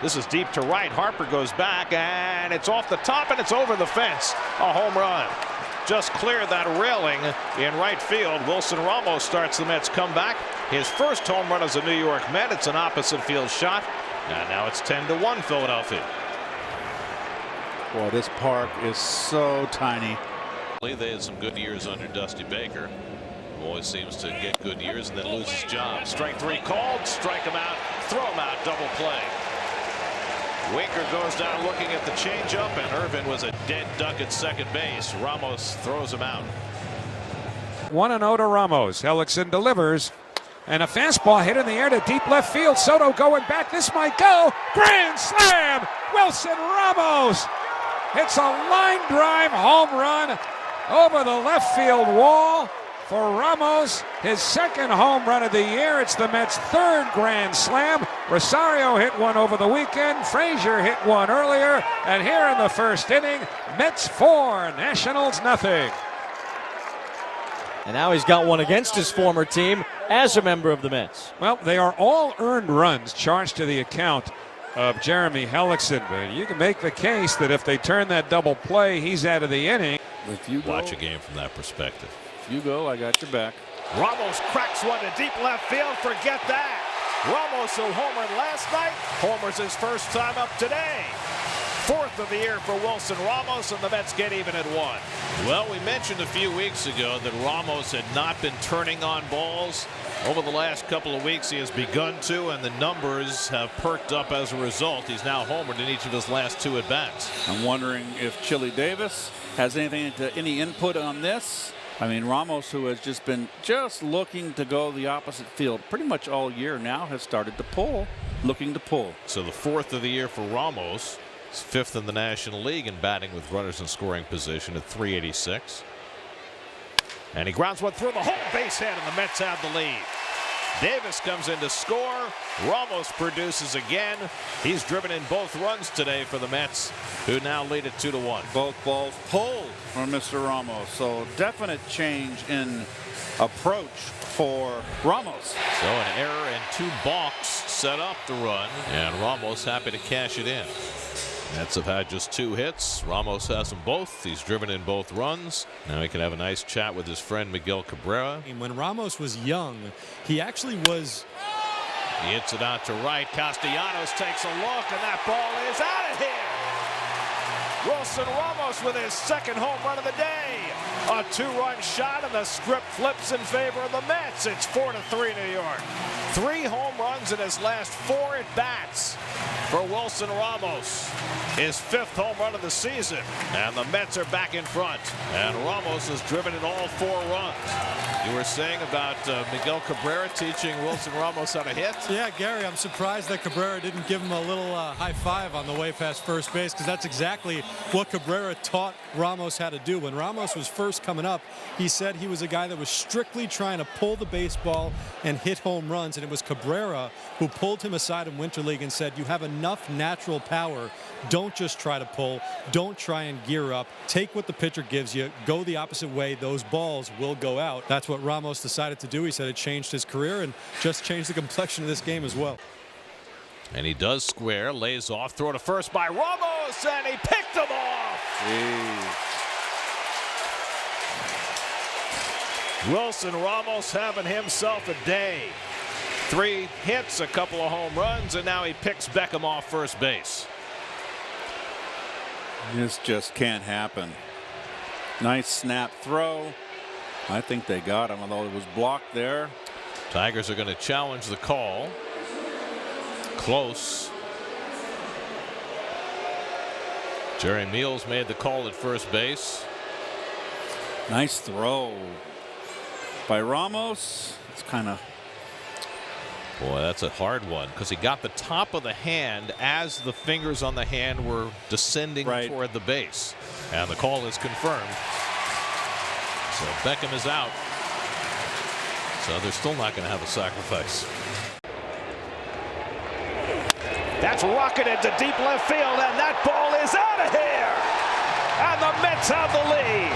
This is deep to right. Harper goes back, and it's off the top, and it's over the fence. A home run. Just cleared that railing in right field. Wilson Ramos starts the Mets comeback. His first home run as a New York Met. It's an opposite field shot. And now it's 10-1 Philadelphia. Boy, this park is so tiny. They had some good years under Dusty Baker. Always seems to get good years and then lose his job. Strike three called. Strike him out. Throw him out. Double play. Winker goes down looking at the changeup, and Irvin was a dead duck at second base. Ramos throws him out. 1-0 to Ramos. Hellickson delivers. And a fastball hit in the air to deep left field. Soto going back. This might go. Grand slam. Wilson Ramos. It's a line drive home run over the left field wall for Ramos. His second home run of the year. It's the Mets' third grand slam. Rosario hit one over the weekend. Frazier hit one earlier. And here in the first inning, Mets 4, Nationals nothing. And now he's got one against his former team as a member of the Mets. Well, they are all earned runs charged to the account of Jeremy Hellickson. But you can make the case that if they turn that double play, he's out of the inning. If you go, Watch a game from that perspective. if you go, I got your back. Ramos cracks one to deep left field. Forget that. Ramos, who homered last night, homers his first time up today. Fourth of the year for Wilson Ramos, and the Mets get even at 1. Well, we mentioned a few weeks ago that Ramos had not been turning on balls. Over the last couple of weeks, he has begun to, and the numbers have perked up as a result. He's now homered in each of his last 2 at-bats. I'm wondering if Chili Davis has any input on this. I mean, Ramos, who has just been looking to go the opposite field pretty much all year now, has started to pull, looking to pull. So the 4th of the year for Ramos. He's 5th in the National League in batting with runners in scoring position at .386. And he grounds one through the whole base hit, and the Mets have the lead. Davis comes in to score. Ramos produces again. He's driven in both runs today for the Mets, who now lead at 2-1. Both balls pulled from Mr. Ramos. So definite change in approach for Ramos. So an error and 2 balks set up the run, and Ramos happy to cash it in. Mets have had just 2 hits. Ramos has them both. He's driven in both runs. Now he can have a nice chat with his friend Miguel Cabrera. When Ramos was young, he actually was. He hits it out to right. Castellanos takes a look, and that ball is out of here. Wilson Ramos with his second home run of the day. A 2-run shot, and the script flips in favor of the Mets. It's 4-3 New York. 3 home runs in his last 4 at-bats for Wilson Ramos. His 5th home run of the season. And the Mets are back in front. And Ramos has driven in all 4 runs. You were saying about Miguel Cabrera teaching Wilson Ramos how to hit? Yeah, Gary, I'm surprised that Cabrera didn't give him a little high five on the way past first base, because that's exactly what Cabrera taught Ramos how to do. When Ramos was first coming up, he said he was a guy that was strictly trying to pull the baseball and hit home runs, and it was Cabrera who pulled him aside in Winter League and said, you have enough natural power. Don't just try to pull. Don't try and gear up. Take what the pitcher gives you. Go the opposite way. Those balls will go out. That's what Ramos decided to do. He said it changed his career and just changed the complexion of this game as well. And he does square, lays off, throw to first by Ramos, and he picked him off. Wilson Ramos having himself a day. 3 hits, a couple of home runs, and now he picks Beckham off first base. This just can't happen. Nice snap throw. I think they got him, although it was blocked there. Tigers are going to challenge the call. Close. Jerry Meals made the call at first base. Nice throw by Ramos. It's kind of. Boy, that's a hard one, because he got the top of the hand as the fingers on the hand were descending toward the base. And the call is confirmed. So Beckham is out. So they're still not going to have a sacrifice. That's rocketed to deep left field, and that ball is out of here. And the Mets have the lead.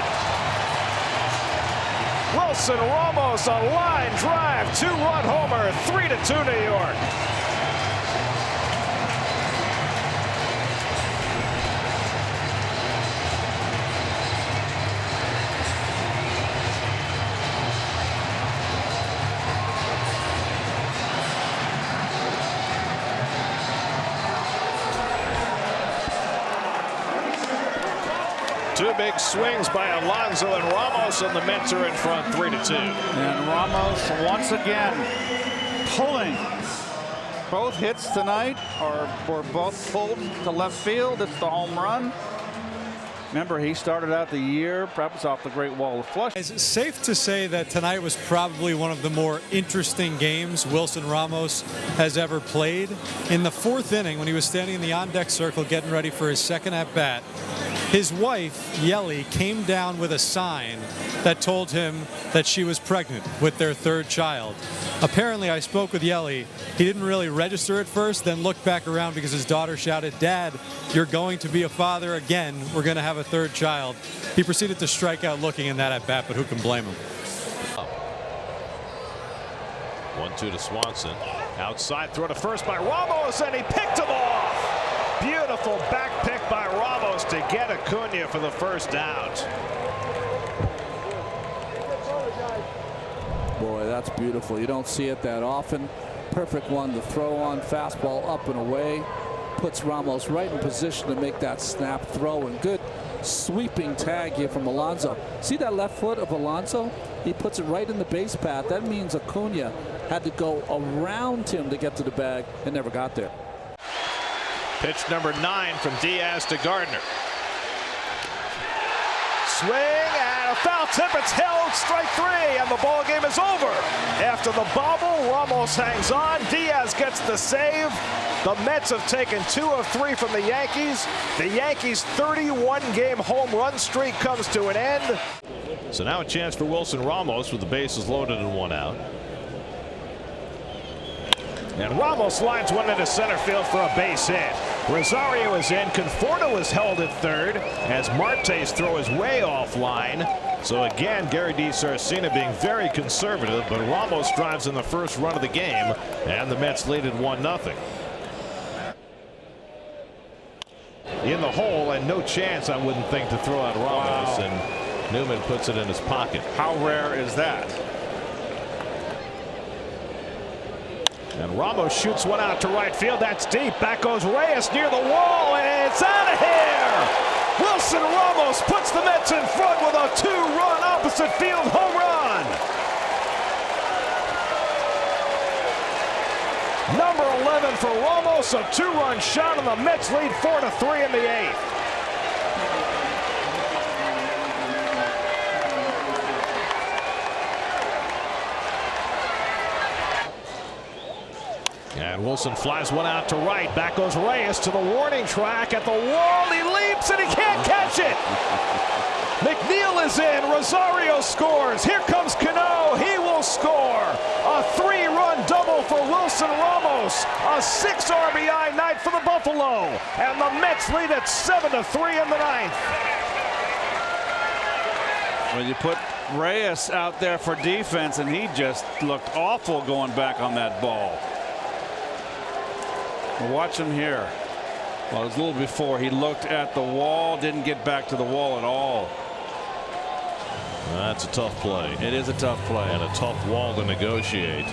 Wilson Ramos, a line drive, 2-run homer, 3-2 New York. big swings by Alonso and Ramos, and the Mets are in front 3-2. And Ramos once again pulling. Both hits tonight were both pulled to left field. It's the home run. Remember, he started out the year perhaps off the Great Wall of Flush. Is it safe to say that tonight was probably one of the more interesting games Wilson Ramos has ever played? In the fourth inning, when he was standing in the on-deck circle getting ready for his second at-bat, his wife, Yelly, came down with a sign that told him that she was pregnant with their third child. Apparently, I spoke with Yelly. He didn't really register at first, then looked back around because his daughter shouted, "Dad, you're going to be a father again. We're going to have a third child." He proceeded to strike out looking in that at-bat, but who can blame him? 1-2 to Swanson. Outside throw to first by Ramos, and he picked him off. Beautiful back pick by Ramos to get Acuna for the first out. Boy, that's beautiful. You don't see it that often. Perfect one to throw on. Fastball up and away. Puts Ramos right in position to make that snap throw. And good sweeping tag here from Alonso. See that left foot of Alonso? He puts it right in the base path. That means Acuna had to go around him to get to the bag and never got there. Pitch number 9 from Diaz to Gardner. Swing and a foul tip. It's held. Strike 3, and the ball game is over. After the bobble, Ramos hangs on. Diaz gets the save. The Mets have taken 2 of 3 from the Yankees. The Yankees' 31-game home run streak comes to an end. So now a chance for Wilson Ramos with the bases loaded and 1 out. And Ramos lines one into center field for a base hit. Rosario is in. Conforto is held at third as Marte's throw is way offline. So again, Gary DiSarcina being very conservative, but Ramos drives in the first run of the game, and the Mets lead at 1-0. In the hole, and no chance, I wouldn't think, to throw out Ramos. Wow. And Newman puts it in his pocket. How rare is that? And Ramos shoots one out to right field. That's deep. Back goes Reyes near the wall, and it's out of here. Wilson Ramos puts the Mets in front with a 2-run opposite field home run. Number 11 for Ramos, a 2-run shot, and the Mets lead 4-3 in the 8th. And Wilson flies one out to right. Back goes Reyes to the warning track at the wall. He leaps and he can't catch it. McNeil is in. Rosario scores. Here comes Cano. He will score. A 3-run double for Wilson Ramos. A 6 RBI night for the Buffalo. And the Mets lead at 7-3 in the 9th. Well, you put Reyes out there for defense, and he just looked awful going back on that ball. Watch him here. Well, it was a little before. He looked at the wall, didn't get back to the wall at all. That's a tough play. It is a tough play. And a tough wall to negotiate.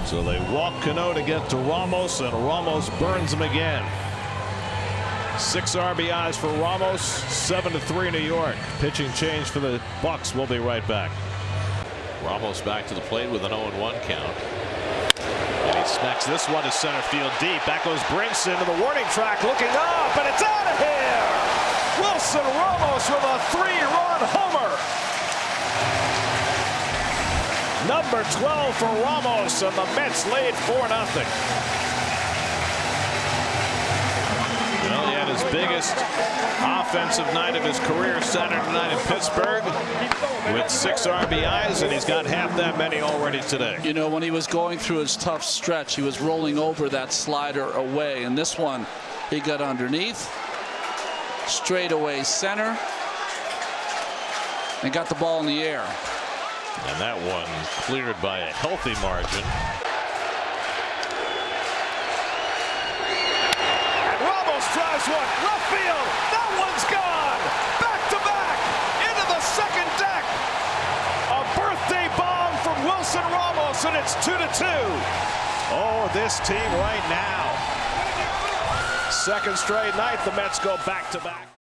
So they walk Cano to get to Ramos, and Ramos burns him again. 6 RBIs for Ramos, 7-3 New York. Pitching change for the Bucks. We'll be right back. Ramos back to the plate with an 0-1 count. And he smacks this one to center field deep. Back goes Brinson to the warning track, looking up, and it's out of here. Wilson Ramos with a 3-run homer. Number 12 for Ramos, and the Mets lead 4-0. Well, he had his biggest offensive night of his career Saturday night in Pittsburgh with 6 RBIs, and he's got half that many already today. You know, when he was going through his tough stretch, he was rolling over that slider away, and this one he got underneath, straight away center, and got the ball in the air. And that one cleared by a healthy margin. And Ramos drives one left field. That one's gone. Back to back into the second deck. A birthday bomb from Wilson Ramos, and it's 2-2. Oh, this team right now. Second straight night, the Mets go back to back.